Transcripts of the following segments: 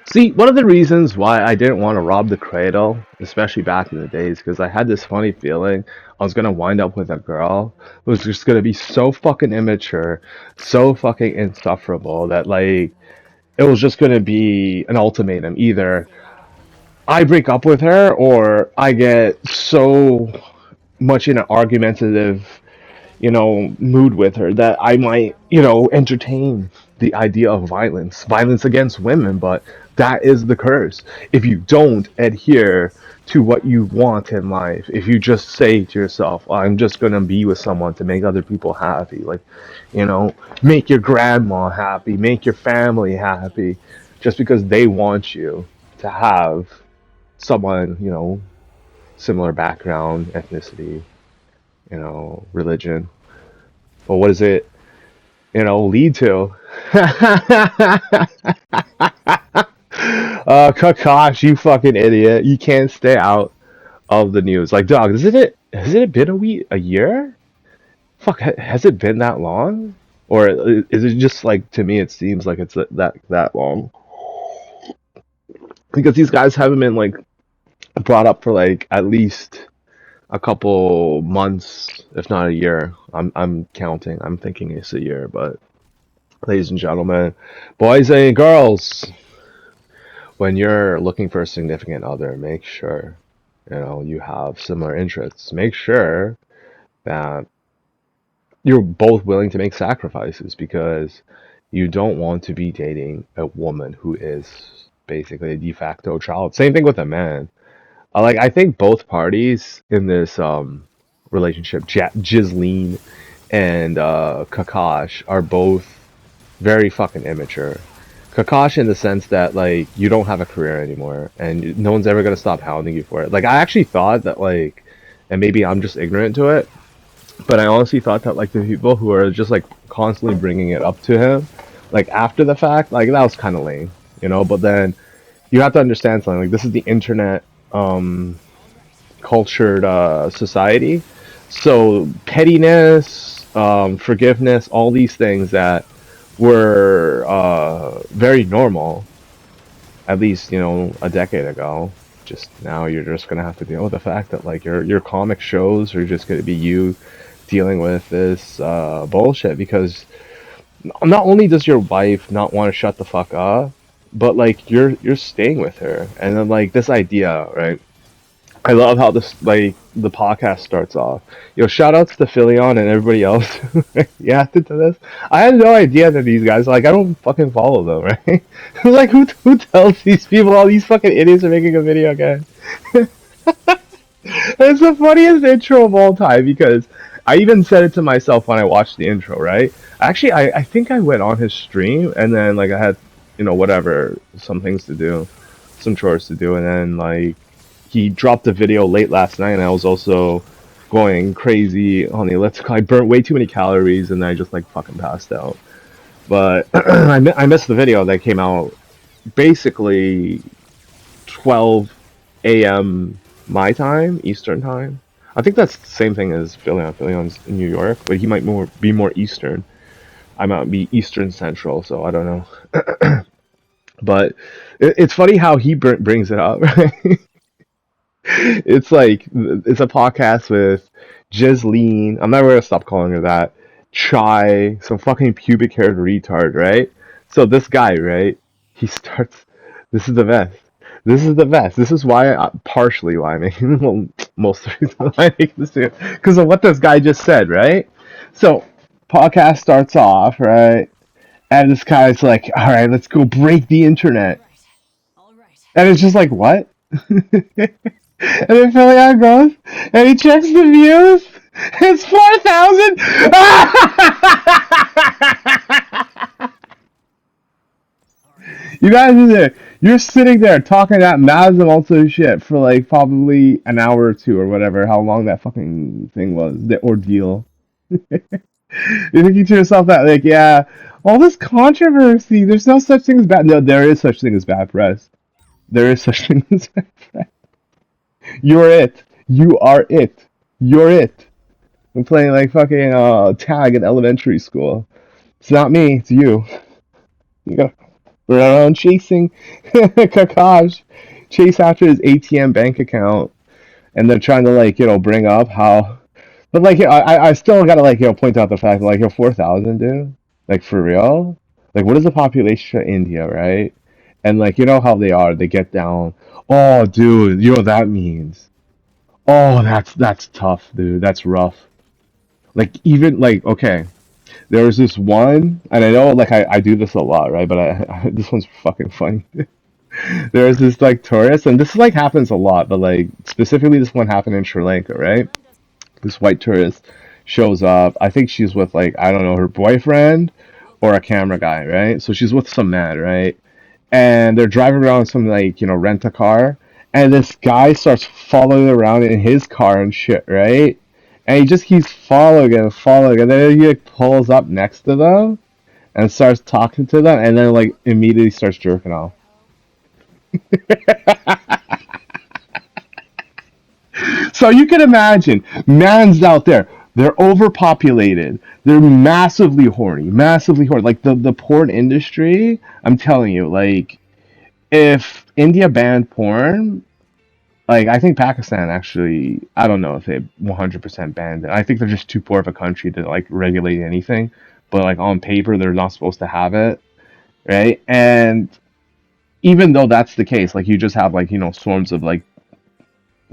See, one of the reasons why I didn't want to rob the cradle, especially back in the days, because I had this funny feeling I was gonna wind up with a girl who was just gonna be so fucking immature, so fucking insufferable that like it was just gonna be an ultimatum. Either I break up with her or I get so much in an argumentative, mood with her that I might, entertain the idea of violence against women, but that is the curse. If you don't adhere to what you want in life, if you just say to yourself, I'm just gonna be with someone to make other people happy, like, you know, make your grandma happy, make your family happy, just because they want you to have someone, similar background, ethnicity, religion. But what does it, lead to? Kakash, you fucking idiot! You can't stay out of the news. Like, dog, has it been a year? Fuck, has it been that long? Or is it just like to me? It seems like it's that long because these guys haven't been like brought up for like at least a couple months, if not a year. I'm counting. I'm thinking it's a year, but ladies and gentlemen, boys and girls, when you're looking for a significant other, make sure you have similar interests. Make sure that you're both willing to make sacrifices because you don't want to be dating a woman who is basically a de facto child. Same thing with a man. Like I think both parties in this relationship, Jizleen and Kakash, are both very fucking immature. Kakashi in the sense that like you don't have a career anymore and no one's ever gonna stop hounding you for it. Like I actually thought that like, and maybe I'm just ignorant to it, but I honestly thought that like the people who are just like constantly bringing it up to him, like after the fact, like that was kind of lame, But then you have to understand something. Like this is the internet, cultured society, so pettiness, forgiveness, all these things that were very normal, at least a decade ago. Just now, you're just gonna have to deal with the fact that like your comic shows are just gonna be you dealing with this bullshit because not only does your wife not want to shut the fuck up, but like you're staying with her, and then like this idea, right? I love how this like the podcast starts off. Shout outs to Philion and everybody else who reacted to this. I had no idea that these guys like I don't fucking follow them, right? Like who tells these people all these fucking idiots are making a video again? It's the funniest intro of all time because I even said it to myself when I watched the intro, right? Actually, I think I went on his stream and then like I had whatever, some things to do, some chores to do, and then like he dropped a video late last night and I was also going crazy on the elliptical. I burnt way too many calories and I just like fucking passed out. But I missed the video that came out basically 12 a.m. my time, Eastern time. I think that's the same thing as Philion. Philion's in New York, but he might be more Eastern. I might be Eastern Central, so I don't know. But it's funny how he brings it up, right? It's like it's a podcast with Jizleen. I'm never gonna stop calling her that. Chai, some fucking pubic haired retard, right? So this guy, right? He starts. This is the best. This is the best. This is why, partially why I'm making, well, most of the reason why I'm making this video, because of what this guy just said, right? So, podcast starts off, right? And this guy's like, all right, let's go break the internet. And it's just like, what? And then Philion goes, and he checks the views. It's 4,000. You guys are there. You're sitting there talking that massive amounts of shit for like probably an hour or two or whatever, how long that fucking thing was, the ordeal. You're thinking to yourself that like, yeah, all this controversy. There's no such thing as bad. No, there is such thing as bad press. There is such thing as bad press. You're it. You are it. You're it. I'm playing like fucking tag in elementary school. It's not me. It's you. You go. around chasing Kakash, chase after his ATM bank account, and they're trying to like bring up how, but like I still gotta like point out the fact that like 4,000 dude, like for real, like what is the population of India, right? And like how they are, they get down. Oh, dude, you know what that means? Oh, that's tough, dude. That's rough. Like even like okay, there was this one, and I know like I do this a lot, right? But this one's fucking funny. There was this like tourist, and this like happens a lot, but like specifically this one happened in Sri Lanka, right? This white tourist shows up. I think she's with like I don't know her boyfriend or a camera guy, right? So she's with some man, right? And they're driving around some like rent a car, and this guy starts following around in his car and shit, right? And he just keeps following, and then he like pulls up next to them and starts talking to them, and then like immediately starts jerking off. So you can imagine, man's out there. They're overpopulated. They're massively horny. Like the porn industry, I'm telling you, like if India banned porn, like I think Pakistan actually, I don't know if they 100% banned it. I think they're just too poor of a country to like regulate anything. But like on paper, they're not supposed to have it, right? And even though that's the case, like you just have like swarms of like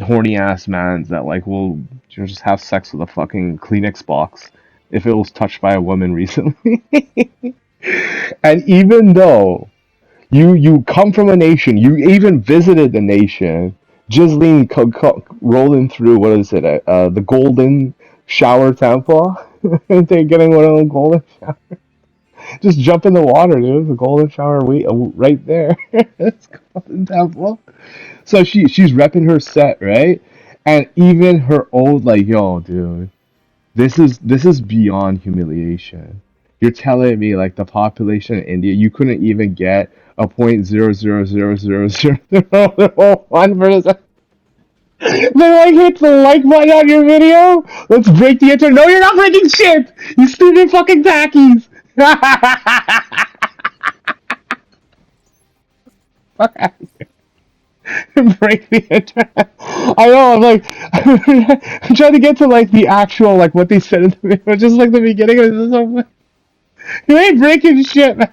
horny ass mans that like will just have sex with a fucking Kleenex box if it was touched by a woman recently. And even though you come from a nation, you even visited the nation, Jisleen rolling through what is it? The Golden Shower Temple. They're getting one of them golden showers. Just jump in the water, dude. The golden shower right there. It's Golden Temple. So she's repping her set, right? And even her old like, yo, dude, this is beyond humiliation. You're telling me like the population in India, you couldn't even get a point 0.0000001%. They like hit the like button on your video. Let's break the internet. No, you're not breaking shit. You stupid fucking tackies. Fuck out of here. Break the internet. I know. I'm like, I'm trying to get to like the actual like what they said in the video, just like the beginning of this. You ain't breaking shit, man.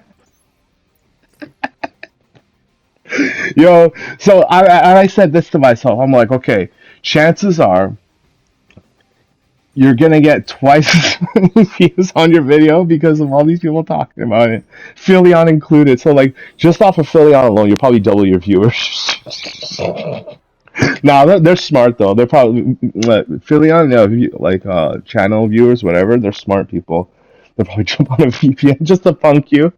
Yo, so I said this to myself. I'm like, okay, chances are you're gonna get twice as many views on your video because of all these people talking about it, Philion included. So like, just off of Philion alone, you'll probably double your viewers. Nah, they're smart though. They're probably Philion, like channel viewers, whatever. They're smart people. They'll probably jump on a VPN just to punk you.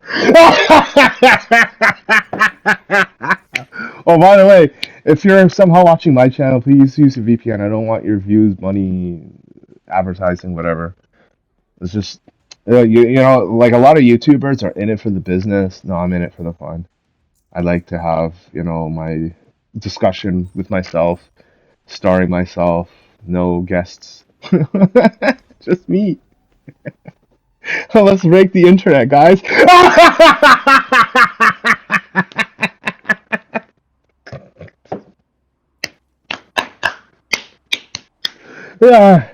Oh, by the way, if you're somehow watching my channel, please use a VPN. I don't want your views, money, advertising, whatever. It's just, like a lot of YouTubers are in it for the business. No, I'm in it for the fun. I like to have, my discussion with myself, starring myself, no guests. Just me. Let's break the internet, guys. Yeah.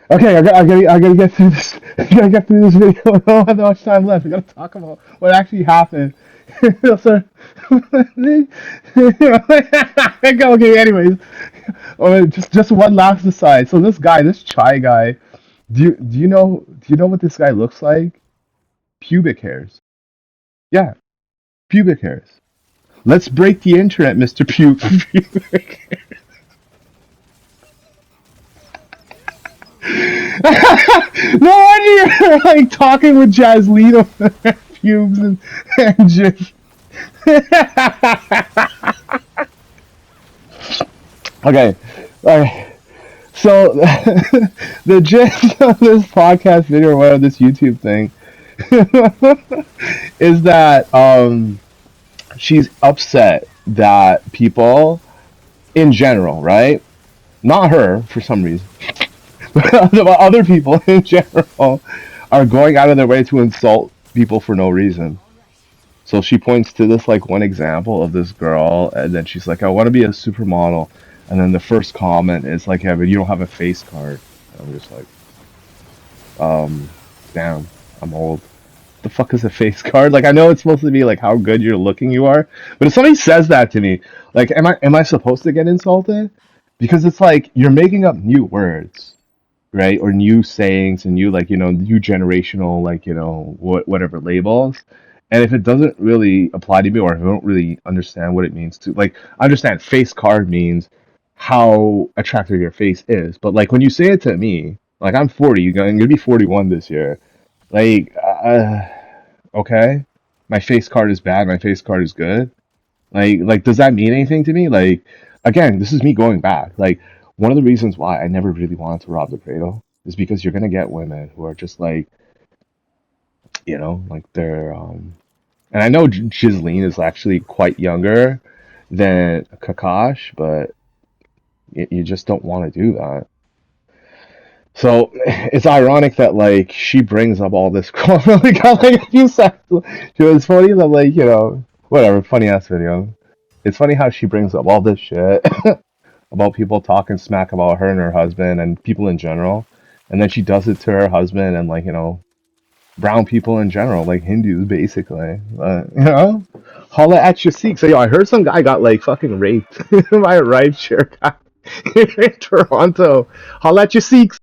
Okay, I gotta get through this. I gotta get through this video. I don't have that much time left. We gotta talk about what actually happened. So, okay. Anyways, just one last aside. So this guy, this chai guy, do you know what this guy looks like? Pubic hairs. Yeah, pubic hairs. Let's break the internet, Mister Pubic. No wonder you're like talking with Jazzleen over their pubes and just. Okay, alright. So the gist of this podcast video or whatever this YouTube thing is that she's upset that people in general, right? Not her for some reason, but other people in general are going out of their way to insult people for no reason. So she points to this like one example of this girl, and then she's like, "I want to be a supermodel," and then the first comment is like, "Yeah, but you don't have a face card." I'm just like, um, damn, I'm old. The fuck is a face card? Like I know it's supposed to be like how good you're looking you are, but if somebody says that to me, like am I supposed to get insulted? Because it's like you're making up new words, right? Or new sayings and new like new generational like whatever labels. And if it doesn't really apply to me or I don't really understand what it means to like I understand face card means how attractive your face is, but like when you say it to me, like I'm 40, I'm gonna be 41 this year. Like okay, my face card is bad, my face card is good. Like does that mean anything to me? Like again, this is me going back. Like one of the reasons why I never really wanted to rob the cradle is because you're gonna get women who are just like, like they're and I know Ghislaine is actually quite younger than Kakash, but you just don't want to do that. So it's ironic that like she brings up all this like, got, like a few seconds. It's funny that like whatever funny ass video. It's funny how she brings up all this shit about people talking smack about her and her husband and people in general, and then she does it to her husband and like brown people in general, like Hindus basically. Holla at your Sikhs. So yo, I heard some guy got like fucking raped by a rideshare guy in Toronto. Holla at your Sikhs.